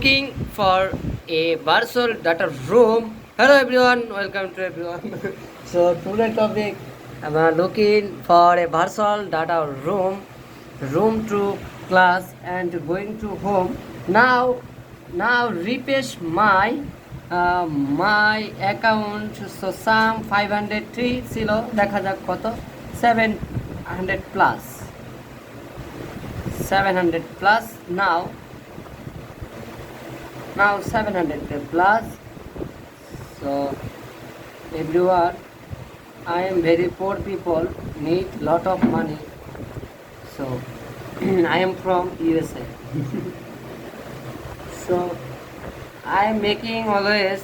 looking for a virtual data room. Hello everyone, welcome to everyone. So today topic, I'm looking for a virtual data room to class and going to home. Now refresh my account. So some 503 ছিল দেখা যাক কত 700 plus 700 plus now 700 plus. So everyone, I am very poor people, need lot of money. So I am from USA. So I am making always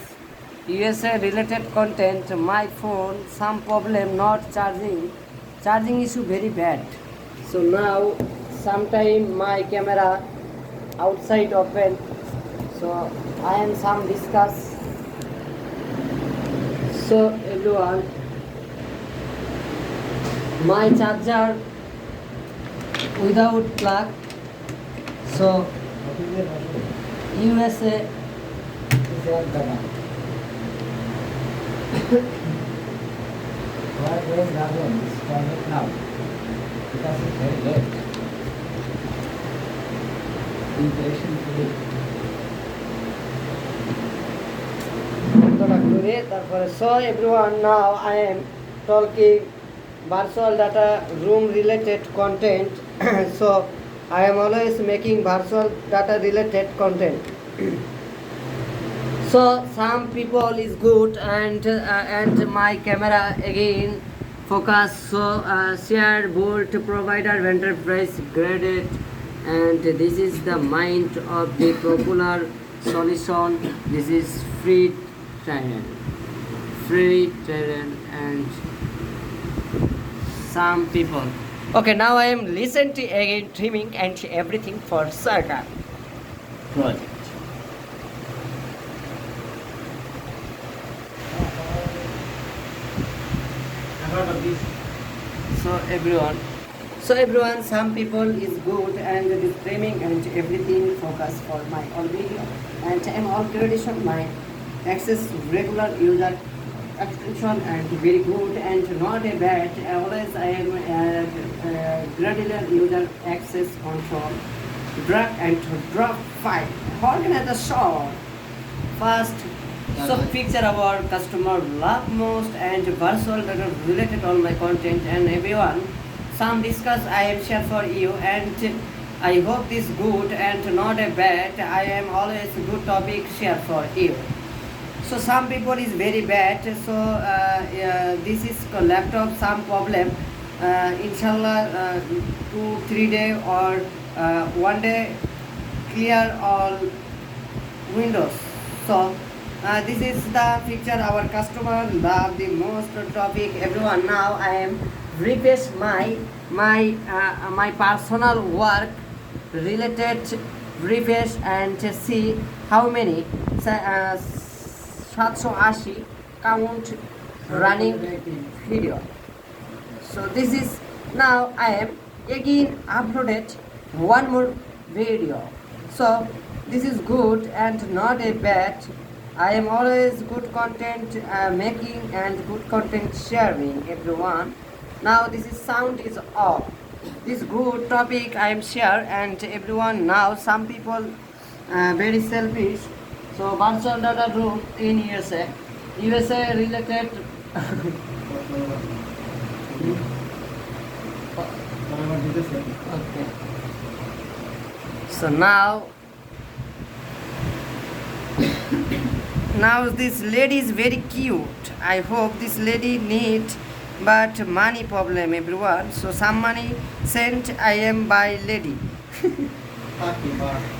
USA related content. My phone some problem, not charging issue very bad. So now sometime my camera outside open. So I am some discuss. So everyone, my charger without plug. So USA Why going that one? It's connect now. Because it's very late. Be patient please. So everyone, now I am talking virtual data room related content. So I am always making virtual data related content. So some people is good and my camera again focus. So share board provider vendor price graded, and this is the mind of the popular solution. This is free trial and some people. Okay, now I am listening to again trimming and everything for Sarkar project. So everyone, some people is good and the framing and everything focus for my all video, and I am all creation my access regular user extension and very good and not a bad. Always I am gradual user access control, drag and drop file, organize the short fast. So picture our customer love most and virtual data related all my content. And everyone, some discuss I am share for you, and I hope this good and not a bad. I am always good topic share for you. So some people is very bad. So this is laptop some problem. Inshallah 2-3 day or 1 day clear all Windows. So this is the picture our customer love the most topic. Everyone, now I am refresh my personal work related refresh and see how many 780 count running video. So this is now I am again uploaded one more video. So this is good and not a bad. I am always good content making and good content sharing. Everyone, now this is sound is off. This good topic I am share, and everyone, now some people very selfish. So virtual data room in USA related. Okay. So now this lady is very cute. I hope this lady need but money problem. Everyone, so some money sent I am by lady.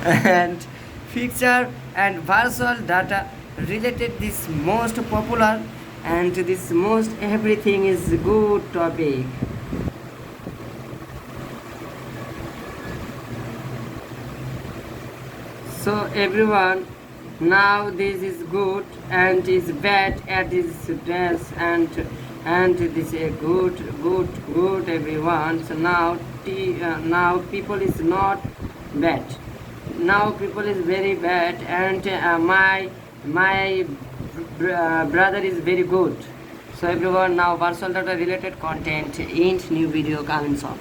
And picture and virtual data related this most popular and this most everything is good topic. So everyone, now this is good and is bad at this dress and this is good everyone. So now people is not bad. now people is very bad, and my brother is very good. So everyone, now virtual data related content in new video coming soon.